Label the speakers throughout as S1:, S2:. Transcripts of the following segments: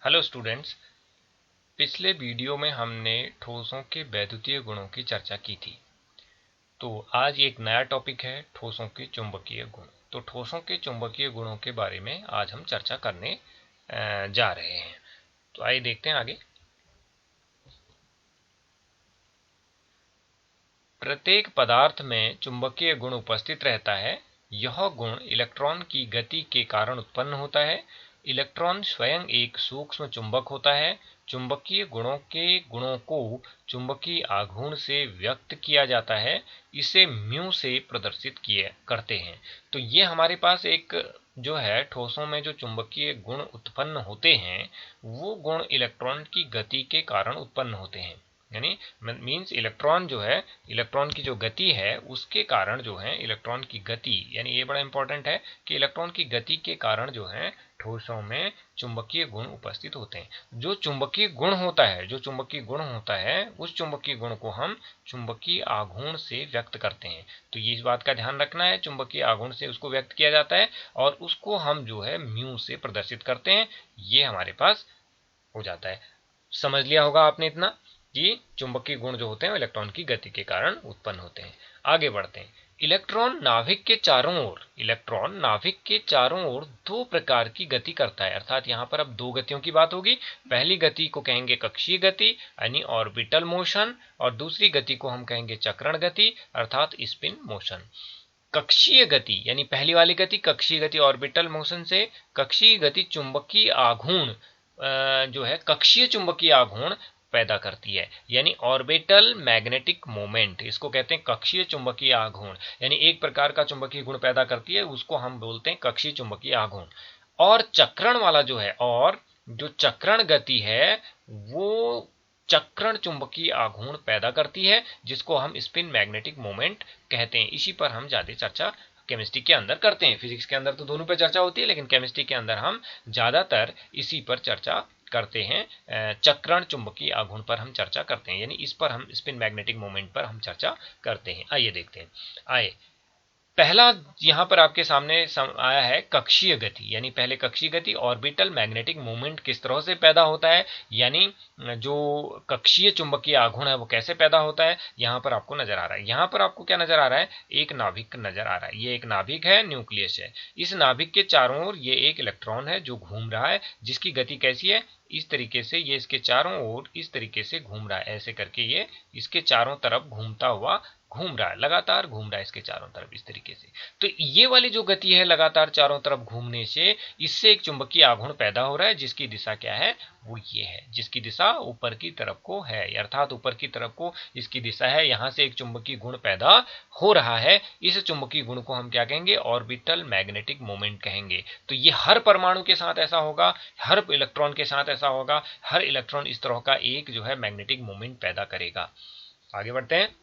S1: Hello students. पिछले video में हमने ठोसों के वैद्युतीय गुणों की चर्चा की थी। तो आज एक नया टॉपिक है ठोसों के चुंबकीय गुण। तो ठोसों के चुंबकीय गुणों के बारे में आज हम चर्चा करने जा रहे हैं। तो आइए देखते हैं आगे। प्रत्येक पदार्थ में चुंबकीय गुण उपस्थित रहता है। यह गुण इलेक्ट्रॉन की गति के कारण उत्पन्न होता है। इलेक्ट्रॉन स्वयं एक सूक्ष्म चुंबक होता है। चुंबकीय गुणों के गुणों को चुंबकीय आघूर्ण से व्यक्त किया जाता है। इसे म्यू से प्रदर्शित किए करते हैं। तो ये हमारे पास एक जो है ठोसों में जो चुंबकीय गुण उत्पन्न होते हैं वो गुण इलेक्ट्रॉन की गति के कारण उत्पन्न होते हैं। यानी मीन्स इलेक्ट्रॉन जो है, इलेक्ट्रॉन की जो गति है उसके कारण जो है इलेक्ट्रॉन की गति, यानी ये बड़ा इंपॉर्टेंट है कि इलेक्ट्रॉन की गति के कारण जो है ठोसों में चुंबकीय गुण उपस्थित होते हैं। जो चुंबकीय गुण होता है, जो चुंबकीय गुण होता है उस चुंबकीय गुण को हम चुंबकीय आघूर्ण से व्यक्त करते हैं। तो ये इस बात का ध्यान रखना है, चुंबकीय आघूर्ण से उसको व्यक्त किया जाता है और उसको हम जो है म्यू से प्रदर्शित करते हैं। ये हमारे पास हो जाता है। समझ लिया होगा आपने इतना कि चुंबकीय गुण जो होते हैं इलेक्ट्रॉन की गति के कारण उत्पन्न होते हैं। आगे बढ़ते हैं। इलेक्ट्रॉन नाभिक के चारों ओर दो प्रकार की गति करता है। अर्थात यहाँ पर अब दो गतियों की बात होगी। पहली गति को कहेंगे कक्षीय गति यानी ऑर्बिटल मोशन, और दूसरी गति को हम कहेंगे चक्रण गति अर्थात स्पिन मोशन। कक्षीय गति यानी पहली वाली गति कक्षीय गति ऑर्बिटल मोशन से, कक्षीय गति चुंबकीय आघूर्ण जो है कक्षीय चुंबकीय आघूर्ण पैदा करती है, यानी ऑर्बिटल मैग्नेटिक मोमेंट, इसको कहते हैं कक्षीय चुंबकीय आघूर्ण। यानी एक प्रकार का चुंबकीय गुण पैदा करती है, उसको हम बोलते हैं कक्षीय चुंबकीय आघूर्ण। और चक्रण वाला जो है, और जो चक्रण गति है वो चक्रण चुंबकीय आघूर्ण पैदा करती है, जिसको हम स्पिन मैग्नेटिक मोमेंट कहते हैं। इसी पर हम ज्यादा चर्चा केमिस्ट्री के अंदर करते हैं। फिजिक्स के अंदर तो दोनों पर चर्चा होती है, लेकिन केमिस्ट्री के अंदर हम ज्यादातर इसी पर चर्चा करते हैं। चक्रण चुंबकीय आघूर्ण पर हम चर्चा करते हैं, यानी इस पर हम स्पिन मैग्नेटिक मोमेंट पर हम चर्चा करते हैं। आइए देखते हैं। आइए पहला यहां पर आपके सामने आया है कक्षीय गति, यानी पहले कक्षीय गति ऑर्बिटल मैग्नेटिक मोमेंट किस तरह से पैदा होता है, यानी जो कक्षीय चुंबकीय आघूर्ण है वो कैसे पैदा होता है, यहां पर आपको नजर आ रहा है। यहां पर आपको क्या नजर आ रहा है, एक नाभिक नजर आ रहा है। ये एक नाभिक है, न्यूक्लियस है। इस नाभिक के चारों ओर ये एक इलेक्ट्रॉन है जो घूम रहा है, जिसकी गति कैसी है, इस तरीके से ये इसके चारों ओर इस तरीके से घूम रहा है। ऐसे करके ये इसके चारों तरफ घूमता हुआ घूम रहा है, लगातार घूम रहा है इसके चारों तरफ इस तरीके से। तो ये वाली जो गति है लगातार चारों तरफ घूमने से, इससे एक चुंबकीय आघूर्ण पैदा हो रहा है, जिसकी दिशा क्या है, वो ये है, जिसकी दिशा ऊपर की तरफ को है, अर्थात ऊपर की तरफ को इसकी दिशा है। यहां से एक चुंबकीय गुण पैदा हो रहा है। इस चुंबकीय गुण को हम क्या कहेंगे, ऑर्बिटल मैग्नेटिक मोमेंट कहेंगे। तो ये हर परमाणु के साथ ऐसा होगा, हर इलेक्ट्रॉन के साथ ऐसा होगा। हर इलेक्ट्रॉन इस तरह का एक जो है मैग्नेटिक मोमेंट पैदा करेगा। आगे बढ़ते हैं।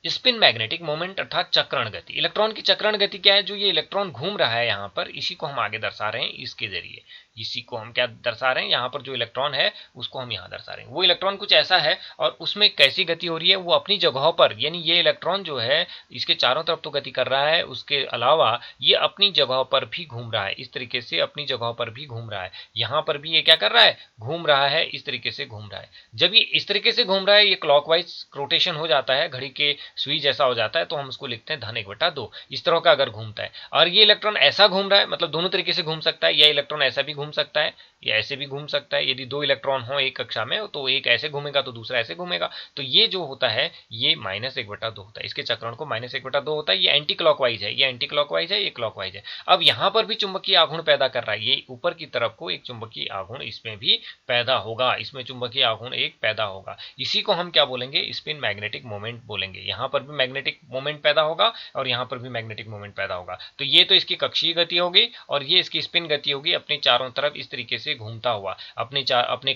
S1: स्पिन मैग्नेटिक मोमेंट अर्थात चक्रण गति। इलेक्ट्रॉन की चक्रण गति क्या है, जो ये इलेक्ट्रॉन घूम रहा है यहाँ पर, इसी को हम आगे दर्शा रहे हैं इसके जरिए। इसी को हम क्या दर्शा रहे हैं, यहाँ पर जो इलेक्ट्रॉन है उसको हम यहाँ दर्शा रहे हैं। वो इलेक्ट्रॉन कुछ ऐसा है और उसमें कैसी गति हो रही है, वो अपनी जगहों पर, यानी ये इलेक्ट्रॉन जो है इसके चारों तरफ तो गति कर रहा है, उसके अलावा ये अपनी जगहों पर भी घूम रहा है। इस तरीके से अपनी जगहों पर भी घूम रहा है। यहाँ पर भी ये क्या कर रहा है, घूम रहा है, इस तरीके से घूम रहा है। जब ये इस तरीके से घूम रहा है, ये क्लॉकवाइज रोटेशन हो जाता है, घड़ी के सुई जैसा हो जाता है, तो हम उसको लिखते हैं धन 1/2। इस तरह का अगर घूमता है, और ये इलेक्ट्रॉन ऐसा घूम रहा है, मतलब दोनों तरीके से घूम सकता है। यह इलेक्ट्रॉन ऐसा भी घूम सकता है, या ऐसे भी घूम सकता है। यदि दो इलेक्ट्रॉन हो एक कक्षा में, तो एक ऐसे घूमेगा तो दूसरा ऐसे घूमेगा। तो ये जो होता है ये -1/2 होता है। इसके चक्रण को -1/2 होता है। ये एंटी क्लॉकवाइज है, ये एंटी क्लॉकवाइज है, ये क्लॉकवाइज है। अब यहां पर भी चुंबकीय आघूर्ण पैदा कर रहा है। ये ऊपर की तरफ को एक चुंबकीय आघूर्ण इसमें भी पैदा होगा, इसमें चुंबकीय आघूर्ण एक पैदा होगा। इसी को हम क्या बोलेंगे, स्पिन मैग्नेटिक मोमेंट बोलेंगे। यहां पर भी मैग्नेटिक मोमेंट पैदा होगा और यहां पर भी मैग्नेटिक मोमेंट पैदा होगा। तो ये तो इसकी कक्षीय गति होगी, और ये इसकी स्पिन गति होगी। अपने चारों तरफ इस तरीके से घूमता हुआ अपने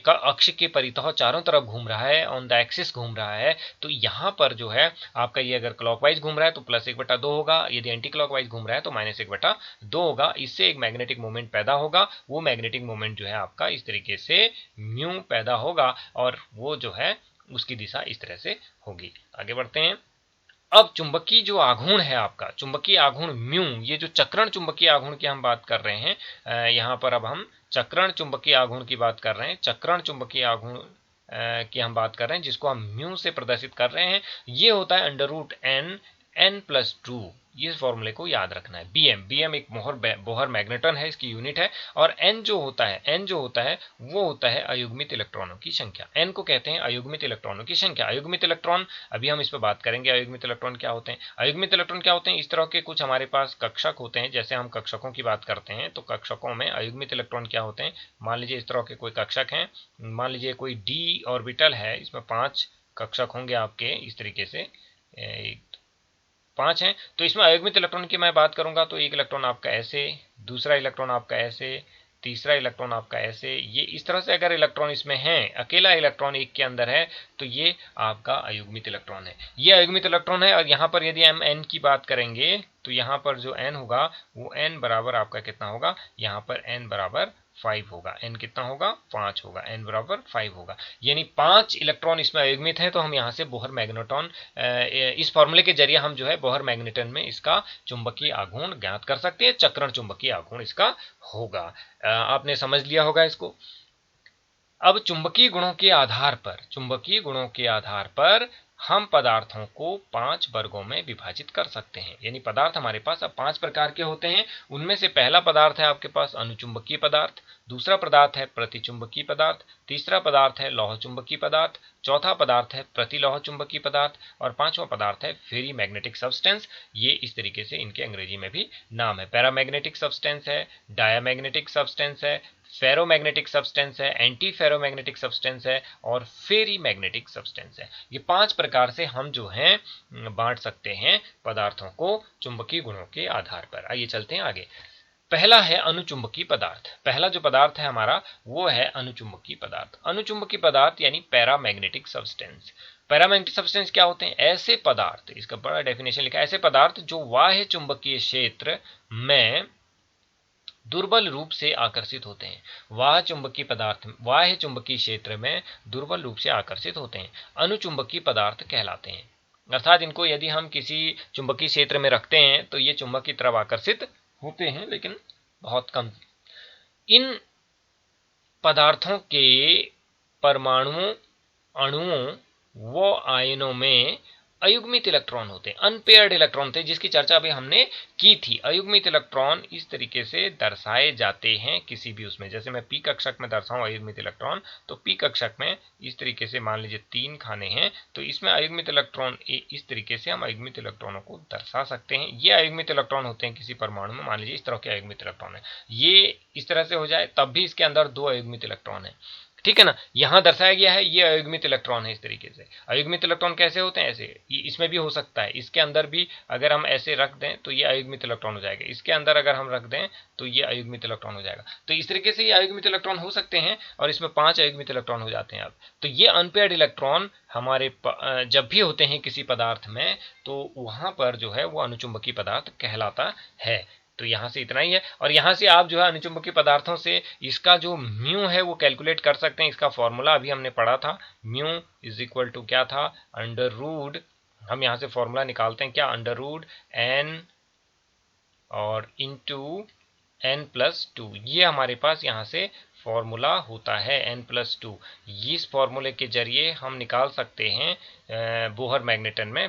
S1: अक्ष के परितः चारों तरफ घूम रहा है, ऑन द एक्सिस घूम रहा है। तो यहां पर जो है आपका ये अगर क्लॉकवाइज घूम रहा है तो +1/2 होगा, यदि एंटी क्लॉकवाइज घूम रहा है तो -1/2 होगा। इससे एक मैग्नेटिक मोमेंट पैदा होगा। वो मैग्नेटिक मोमेंट जो है आपका इस तरीके से म्यू पैदा होगा, और वो जो है उसकी दिशा इस तरह से होगी। आगे बढ़ते हैं। अब चुंबकीय जो आघूर्ण है आपका, चुंबकीय आघूर्ण म्यू, ये जो चक्रण चुंबकीय आघूर्ण की हम बात कर रहे हैं, यहाँ पर अब हम चक्रण चुंबकीय आघूर्ण की बात कर रहे हैं, चक्रण चुंबकीय आघूर्ण की हम बात कर रहे हैं, जिसको हम म्यू से प्रदर्शित कर रहे हैं। ये होता है √n+2। इस फॉर्मूले को याद रखना है। बीएम एक बोहर मैग्नेटन है, इसकी यूनिट है। और एन जो होता है वो होता है अयुग्मित इलेक्ट्रॉनों की संख्या। एन को कहते हैं अयुग्मित इलेक्ट्रॉनों की संख्या। अयुग्मित इलेक्ट्रॉन, अभी हम इस पर बात करेंगे अयुग्मित इलेक्ट्रॉन क्या होते हैं। अयुग्मित इलेक्ट्रॉन क्या होते हैं, इस तरह के कुछ हमारे पास कक्षक होते हैं। जैसे हम कक्षकों की बात करते हैं तो कक्षकों में अयुग्मित इलेक्ट्रॉन क्या होते हैं। मान लीजिए इस तरह के कोई कक्षक हैं, मान लीजिए कोई डी ऑर्बिटल है, इसमें 5 कक्षक होंगे आपके, इस तरीके से 5 हैं। तो इसमें अयुग्मित इलेक्ट्रॉन की मैं बात करूंगा तो एक इलेक्ट्रॉन आपका ऐसे, दूसरा इलेक्ट्रॉन आपका ऐसे, तीसरा इलेक्ट्रॉन आपका ऐसे, ये इस तरह से अगर इलेक्ट्रॉन इसमें है, अकेला इलेक्ट्रॉन एक के अंदर है, तो ये आपका अयुग्मित इलेक्ट्रॉन है। ये अयुग्मित इलेक्ट्रॉन है। और यहाँ पर यदि हम एन की बात करेंगे तो यहाँ पर जो एन होगा वो एन बराबर आपका कितना होगा, यहाँ पर एन बराबर 5 होगा। एन कितना होगा, 5 होगा। एन बराबर 5 होगा, यानी 5 इलेक्ट्रॉन इसमें अयुग्मित है। तो हम यहाँ से बोहर मैग्नेटॉन, इस फॉर्मूले के जरिए हम जो है बोहर मैग्नेटन में इसका चुंबकीय आघूर्ण ज्ञात कर सकते हैं। चक्रण चुंबकीय आघूर्ण इसका होगा। आपने समझ लिया होगा इसको। अब चुंबकीय गुणों के आधार पर हम पदार्थों को 5 वर्गों में विभाजित कर सकते हैं। यानी पदार्थ हमारे पास अब 5 प्रकार के होते हैं। उनमें से पहला पदार्थ है आपके पास अनुचुंबकीय पदार्थ, दूसरा पदार्थ है प्रतिचुंबकीय पदार्थ, तीसरा पदार्थ है लौह चुंबकीय पदार्थ, चौथा पदार्थ है प्रतिलौह चुंबकीय पदार्थ और पांचवा पदार्थ है फेरी मैग्नेटिक सब्सटेंस। ये इस तरीके से इनके अंग्रेजी में भी नाम है। पैरामैग्नेटिक सब्सटेंस है, डायामैग्नेटिक सब्सटेंस है, फेरोमैग्नेटिक सब्सटेंस है, एंटी फेरोमैग्नेटिक सब्सटेंस है और फेरी मैग्नेटिक सब्सटेंस है। ये 5 प्रकार से हम जो हैं बांट सकते हैं पदार्थों को चुंबकीय गुणों के आधार पर। आइए चलते हैं आगे। पहला है अनुचुंबकीय पदार्थ। पहला जो पदार्थ है हमारा वो है अनुचुंबकीय पदार्थ। अनुचुंबकीय पदार्थ यानी पैरामैग्नेटिक सब्सटेंस। पैरामैग्नेटिक सब्सटेंस क्या होते हैं, ऐसे पदार्थ, इसका बड़ा डेफिनेशन लिखा है, ऐसे पदार्थ जो बाह्य चुंबकीय क्षेत्र में दुर्बल रूप से आकर्षित होते हैं। बाह्य चुंबकीय क्षेत्र में दुर्बल रूप से आकर्षित होते हैं, अनुचुंबकीय पदार्थ कहलाते हैं। अर्थात इनको यदि हम किसी चुंबकीय क्षेत्र में रखते हैं तो ये चुंबक की तरफ आकर्षित होते हैं, लेकिन बहुत कम। इन पदार्थों के परमाणुओं, अणुओं व आयनों में अयुग्मित इलेक्ट्रॉन होते हैं, अनपेयर्ड इलेक्ट्रॉन होते हैं, जिसकी चर्चा अभी हमने की थी। अयुग्मित इलेक्ट्रॉन इस तरीके से दर्शाए जाते हैं किसी भी उसमें। जैसे मैं पी कक्षक में दर्शाऊं अयुग्मित इलेक्ट्रॉन, तो पी कक्षक में इस तरीके से मान लीजिए 3 खाने हैं, तो इसमें अयुग्मित इलेक्ट्रॉन इस तरीके से हम अयुग्मित इलेक्ट्रॉनों को दर्शा सकते हैं। ये अयुग्मित इलेक्ट्रॉन होते हैं किसी परमाणु में। मान लीजिए इस तरह के अयुग्मित इलेक्ट्रॉन है, ये इस तरह से हो जाए, तब भी इसके अंदर 2 अयुग्मित इलेक्ट्रॉन है, ठीक है ना। यहां दर्शाया गया है ये अयुग्मित इलेक्ट्रॉन है। इस तरीके से अयुग्मित इलेक्ट्रॉन कैसे होते हैं, ऐसे, इसमें भी हो सकता है, इसके अंदर भी अगर हम ऐसे रख दें तो ये अयुग्मित इलेक्ट्रॉन हो जाएगा, इसके अंदर अगर हम रख दें तो ये अयुग्मित इलेक्ट्रॉन हो जाएगा। तो इस तरीके से ये अयुग्मित इलेक्ट्रॉन हो सकते हैं और इसमें 5 अयुग्मित इलेक्ट्रॉन हो जाते हैं। अब तो ये अनपेयर्ड इलेक्ट्रॉन हमारे जब भी होते हैं किसी पदार्थ में, तो वहां पर जो है वो अनुचुंबकीय पदार्थ कहलाता है। तो यहाँ से इतना ही है। और यहाँ से आप जो है अनुचुंबकीय पदार्थों से इसका जो म्यू है वो कैलकुलेट कर सकते हैं। इसका फॉर्मूला अभी हमने पढ़ा था, म्यू इज इक्वल टू क्या था, अंडर रूट, हम यहाँ से फॉर्मूला निकालते हैं क्या, अंडर रूट एन और इंटू n+2, ये हमारे पास यहाँ से फॉर्मूला होता है n+2। इस फॉर्मूले के जरिए हम निकाल सकते हैं बोहर मैग्नेटन में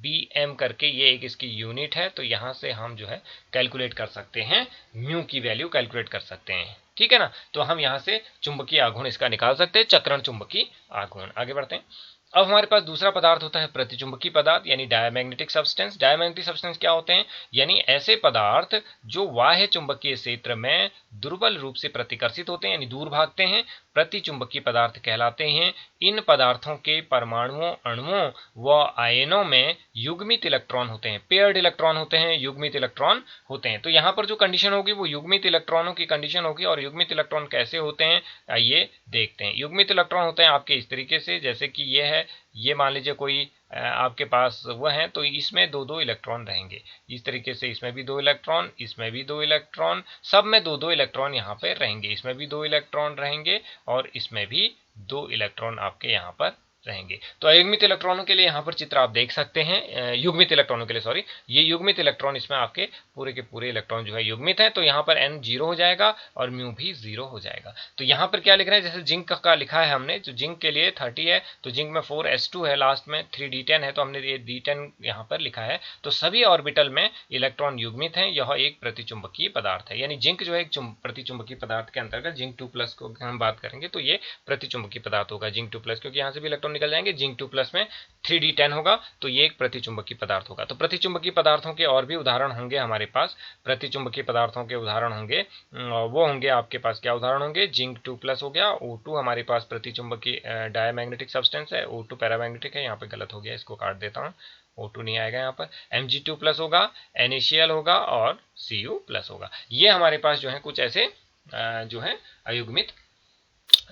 S1: BM करके, ये एक इसकी यूनिट है। तो यहाँ से हम जो है कैलकुलेट कर सकते हैं, म्यू की वैल्यू कैलकुलेट कर सकते हैं, ठीक है ना। तो हम यहाँ से चुंबकीय आघूर्ण इसका निकाल सकते हैं, चक्रण चुंबकीय आघूर्ण। आगे बढ़ते हैं। अब हमारे पास दूसरा पदार्थ होता है प्रतिचुंबकीय पदार्थ यानी डायमैग्नेटिक सब्सटेंस। डायमैग्नेटिक सब्सटेंस क्या होते हैं, यानी ऐसे पदार्थ जो बाह्य चुंबकीय क्षेत्र में दुर्बल रूप से प्रतिकर्षित होते हैं, यानी दूर भागते हैं, प्रतिचुंबकीय पदार्थ कहलाते हैं। इन पदार्थों के परमाणुओं, अणुओं व आयनों में युग्मित इलेक्ट्रॉन होते हैं, पेयर्ड इलेक्ट्रॉन होते हैं, युग्मित इलेक्ट्रॉन होते हैं। तो यहाँ पर जो कंडीशन होगी वो युग्मित इलेक्ट्रॉनों की कंडीशन होगी। और युग्मित इलेक्ट्रॉन कैसे होते हैं आइए देखते हैं। युग्मित इलेक्ट्रॉन होते हैं आपके इस तरीके से, जैसे कि ये है, ये मान लीजिए कोई आपके पास वो है, तो इसमें 2-2 इलेक्ट्रॉन रहेंगे। इस तरीके से इसमें भी 2 इलेक्ट्रॉन, इसमें भी 2 इलेक्ट्रॉन, सब में 2-2 इलेक्ट्रॉन यहाँ पे रहेंगे। इसमें भी 2 इलेक्ट्रॉन रहेंगे और इसमें भी 2 इलेक्ट्रॉन आपके यहाँ पर रहेंगे। तो अयुग्मित इलेक्ट्रॉनों के लिए यहाँ पर चित्र आप देख सकते हैं, युग्मित इलेक्ट्रॉनों के लिए सॉरी, ये युग्मित इलेक्ट्रॉन, इसमें आपके पूरे के पूरे इलेक्ट्रॉन जो है युग्मित है, तो यहाँ पर n 0 हो जाएगा और म्यू भी 0 हो जाएगा। तो यहाँ पर क्या लिख रहे हैं, जैसे जिंक का लिखा है हमने, जो जिंक के लिए 30 है, तो जिंक में 4s2 है, लास्ट में 3d10 है, तो हमने ये d10 यहाँ पर लिखा है। तो सभी ऑर्बिटल में इलेक्ट्रॉन युग्मित हैं, यह एक प्रतिचुंबकीय पदार्थ है। यानी जिंक जो है एक प्रतिचुंबकीय पदार्थ के अंतर्गत, जिंक 2+ को हम बात करेंगे तो ये प्रतिचुंबकीय पदार्थ होगा जिंक 2+, क्योंकि यहाँ से भी इलेक्ट्रॉन निकल जाएंगे। जिंक 2+ में 3d10 होगा, तो ये एक प्रतिचुंबकीय पदार्थ होगा। तो प्रतिचुंबकीय पदार्थों के और भी उदाहरण होंगे हमारे पास, प्रतिचुंबकीय पदार्थों के उदाहरण होंगे, वो होंगे आपके पास, क्या उदाहरण होंगे, जिंक 2+ हो गया, O2 हमारे पास प्रतिचुंबकीय डायमैग्नेटिक सब्सटेंस है, O2 पैरामैग्नेटिक है, यहाँ पे गलत हो गया, इसको काट देता हूँ, O2 नहीं आएगा यहाँ पर, Mg2+ होगा, NaCl होगा और Cu+ होगा। ये हमारे पास जो है कुछ ऐसे जो है अयुग्मित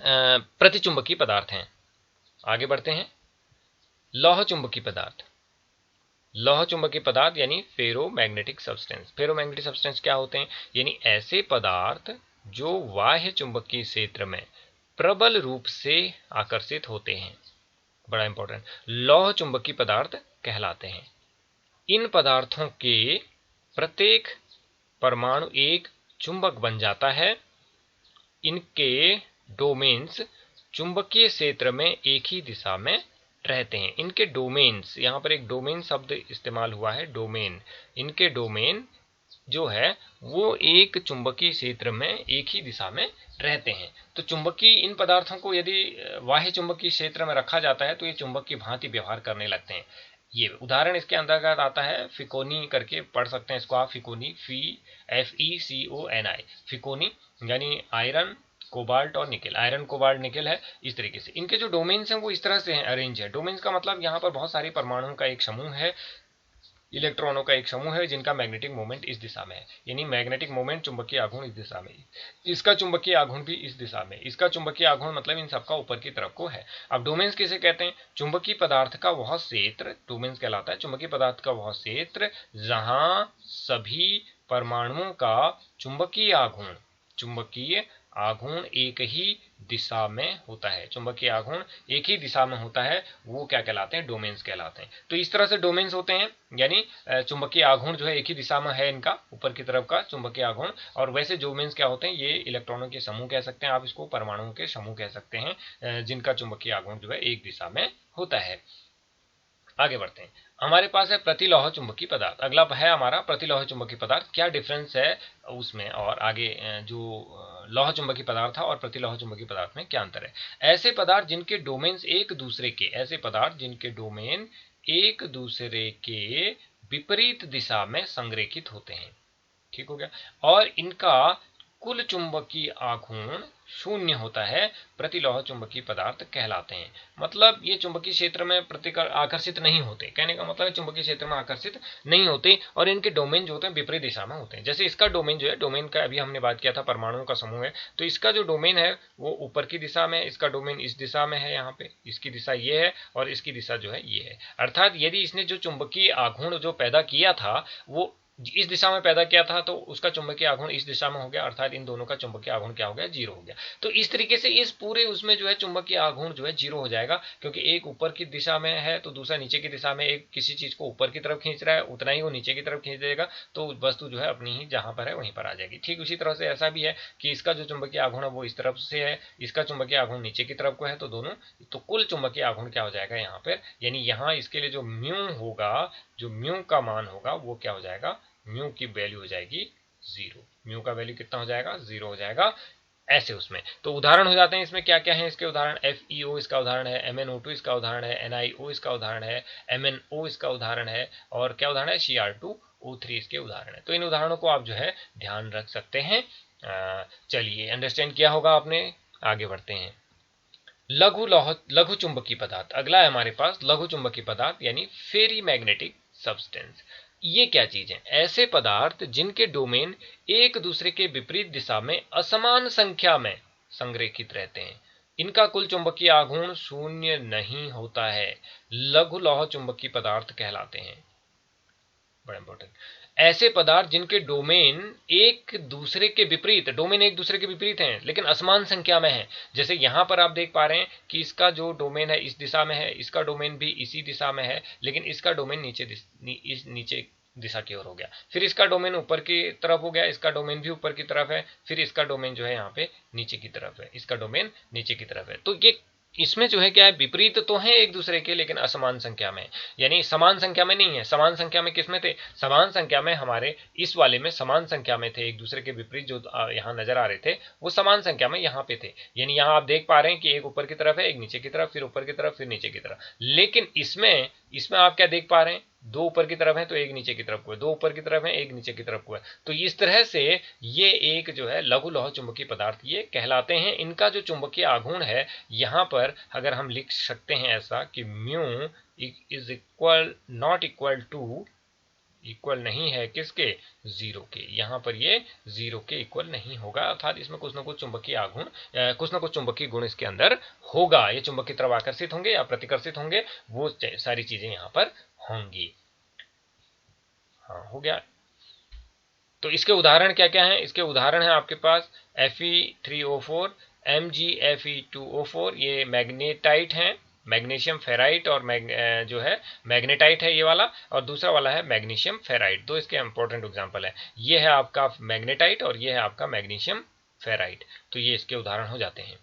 S1: प्रतिचुंबकीय पदार्थ हैं। आगे बढ़ते हैं। लौह चुंबकीय पदार्थ, लौह चुंबकीय पदार्थ यानी फेरोमैग्नेटिक सब्सटेंस। फेरोमैग्नेटिक सब्सटेंस क्या होते हैं, यानी ऐसे पदार्थ जो बाह्य चुंबकीय क्षेत्र में प्रबल रूप से आकर्षित होते हैं, बड़ा इंपॉर्टेंट, लौह चुंबकीय पदार्थ कहलाते हैं। इन पदार्थों के प्रत्येक परमाणु एक चुंबक बन जाता है। इनके डोमेन्स चुंबकीय क्षेत्र में एक ही दिशा में रहते हैं। इनके डोमेन्स, यहाँ पर एक डोमेन शब्द इस्तेमाल हुआ है, डोमेन, इनके डोमेन जो है वो एक चुंबकीय क्षेत्र में एक ही दिशा में रहते हैं। तो चुंबकीय इन पदार्थों को यदि बाह्य चुंबकीय क्षेत्र में रखा जाता है तो ये चुंबक की भांति व्यवहार करने लगते हैं। ये उदाहरण इसके अंतर्गत आता है, फिकोनी करके पढ़ सकते हैं इसको आप, फिकोनी, FeCONI, फिकोनी यानी आयरन, कोबाल्ट और निकेल, आयरन कोबाल्ट निकेल है। इस तरीके से इनके जो डोमेन्स हैं वो इस तरह से हैं, अरेंज है। डोमेन्स का मतलब यहाँ पर बहुत सारे परमाणुओं का एक समूह है, इलेक्ट्रॉनों का एक समूह है जिनका मैग्नेटिक मोमेंट इस दिशा में है, यानी मैग्नेटिक मोमेंट, चुंबकीय आघूर्ण इस दिशा में, इसका चुंबकीय आघूर्ण भी इस दिशा में, इसका चुंबकीय आघूर्ण मतलब इन सबका ऊपर की तरफ को है। अब डोमेन्स किसे कहते हैं, चुंबकीय पदार्थ का वह क्षेत्र डोमेन्स कहलाता है। चुंबकीय पदार्थ का वह क्षेत्र जहां सभी परमाणुओं का चुंबकीय आघूर्ण एक ही दिशा में होता है, चुंबकीय आघूर्ण एक ही दिशा में होता है, वो क्या कहलाते हैं, डोमेन्स कहलाते हैं। तो इस तरह से डोमेन्स होते हैं, यानी चुंबकीय आघूर्ण जो है एक ही दिशा में है, इनका ऊपर की तरफ का चुंबकीय आघूर्ण। और वैसे डोमेन्स क्या होते हैं, ये इलेक्ट्रॉनों के समूह कह सकते हैं आप, इसको परमाणुओं के समूह कह सकते हैं, जिनका चुंबकीय आघूर्ण जो है एक दिशा में होता है। आगे बढ़ते हैं। हमारे पास है प्रतिलौह चुंबकीय पदार्थ, अगला है हमारा प्रतिलौह चुंबकीय पदार्थ। क्या डिफरेंस है उसमें और आगे जो लौह चुंबकीय पदार्थ था और प्रतिलौह चुंबकीय पदार्थ में क्या अंतर है। ऐसे पदार्थ जिनके डोमेन्स एक दूसरे के, ऐसे पदार्थ जिनके डोमेन एक दूसरे के विपरीत दिशा में संरेखित होते हैं, ठीक हो गया, और इनका कुल चुंबकीय आघूर्ण शून्य होता है, प्रतिलौह चुंबकीय पदार्थ कहलाते हैं। मतलब ये चुंबकीय क्षेत्र में आकर्षित नहीं होते, कहने का मतलब है चुंबकीय क्षेत्र में आकर्षित नहीं होते, और इनके डोमेन जो होते हैं विपरीत दिशा में होते हैं। जैसे इसका डोमेन जो है, डोमेन का अभी हमने बात किया था, परमाणुओं का समूह है, तो इसका जो डोमेन है वो ऊपर की दिशा में, इसका डोमेन इस दिशा में है, यहाँ पे इसकी दिशा ये है और इसकी दिशा जो है ये है। अर्थात यदि इसने जो चुंबकीय आघूर्ण जो पैदा किया था वो इस दिशा में पैदा किया था, तो उसका चुंबकीय आघूर्ण इस दिशा में हो गया, अर्थात इन दोनों का चुंबकीय आघूर्ण क्या हो गया, 0 हो गया। तो इस तरीके से इस पूरे उसमें जो है चुंबकीय आघूर्ण जो है 0 हो जाएगा, क्योंकि एक ऊपर की दिशा में है तो दूसरा नीचे की दिशा में, एक किसी चीज को ऊपर की तरफ खींच रहा है उतना ही वो नीचे की तरफ खींच देगा, तो वस्तु जो है अपनी ही जहां पर है वहीं पर आ जाएगी। ठीक उसी तरह से ऐसा भी है कि इसका जो चुंबकीय आघूर्ण है वो इस तरफ से है, इसका चुंबकीय आघूर्ण नीचे की तरफ को है, तो दोनों, तो कुल चुंबकीय आघूर्ण क्या हो जाएगा यहाँ पर, यानी यहाँ इसके लिए जो म्यू होगा, जो म्यू का मान होगा वो क्या हो जाएगा, म्यू की वैल्यू हो जाएगी 0। म्यू का वैल्यू कितना हो जाएगा, 0 हो जाएगा। ऐसे उसमें तो उदाहरण हो जाते हैं, इसमें क्या क्या है इसके उदाहरण, FeO इसका उदाहरण है, MnO2 इसका उदाहरण है, NiO इसका उदाहरण है, MnO इसका उदाहरण है, और क्या उदाहरण है, Cr2O3 इसके उदाहरण है। तो इन उदाहरणों को आप जो है ध्यान रख सकते हैं। चलिए, अंडरस्टैंड किया होगा आपने। आगे बढ़ते हैं। लघु चुंबकीय पदार्थ, अगला है हमारे पास लघु चुंबकीय पदार्थ यानी फेरी मैग्नेटिक सब्सटेंस। ये क्या चीज है, ऐसे पदार्थ जिनके डोमेन एक दूसरे के विपरीत दिशा में असमान संख्या में संरेखित रहते हैं, इनका कुल चुंबकीय आघूर्ण शून्य नहीं होता है, लघु लौह चुंबकीय पदार्थ कहलाते हैं। बड़ा इंपॉर्टेंट। ऐसे पदार्थ जिनके डोमेन एक दूसरे के विपरीत, डोमेन एक दूसरे के विपरीत हैं लेकिन असमान संख्या में है। जैसे यहां पर आप देख पा रहे हैं कि इसका जो डोमेन है इस दिशा में है, इसका डोमेन भी इसी दिशा में है, लेकिन इसका डोमेन नीचे दिशा की ओर हो गया, फिर इसका डोमेन ऊपर की तरफ हो गया, इसका डोमेन भी ऊपर की तरफ है, फिर इसका डोमेन जो है यहाँ पे नीचे की तरफ है, इसका डोमेन नीचे की तरफ है। तो ये इसमें जो है क्या है, विपरीत तो है एक दूसरे के लेकिन असमान संख्या में, यानी समान संख्या में नहीं है। समान संख्या में किसमें थे, समान संख्या में हमारे इस वाले में समान संख्या में थे, एक दूसरे के विपरीत जो यहाँ नजर आ रहे थे वो समान संख्या में यहाँ पे थे। यानी यहाँ आप देख पा रहे हैं कि एक ऊपर की तरफ है, एक नीचे की तरफ, फिर ऊपर की तरफ, फिर नीचे की तरफ। लेकिन इसमें आप क्या देख पा रहे हैं, दो ऊपर की तरफ है तो एक नीचे की तरफ को है, दो ऊपर की तरफ है एक नीचे की तरफ को है। तो इस तरह से ये एक जो है लघु लौह चुंबकीय पदार्थ ये कहलाते हैं। इनका जो चुंबकीय आघूर्ण है यहाँ पर अगर हम लिख सकते हैं ऐसा कि mu is equal not equal to, equal नहीं है किसके, जीरो के। यहाँ पर ये जीरो के इक्वल नहीं होगा, अर्थात इसमें कुछ ना कुछ चुंबकीय आघूर्ण, कुछ ना कुछ चुंबकीय गुण इसके अंदर होगा। ये चुंबक की तरफ आकर्षित होंगे या प्रतिकर्षित होंगे, वो सारी चीजें यहाँ पर होंगी। हाँ हो गया। तो इसके उदाहरण क्या क्या हैं, इसके उदाहरण है आपके पास Fe3O4, MgFe2O4, ये मैग्नेटाइट हैं, मैग्नीशियम फेराइट और जो है मैग्नेटाइट है ये वाला, और दूसरा वाला है मैग्नीशियम फेराइट। दो इसके इंपॉर्टेंट एग्जांपल है, ये है आपका मैग्नेटाइट और ये है आपका मैग्नीशियम फेराइट। तो ये इसके उदाहरण हो जाते हैं।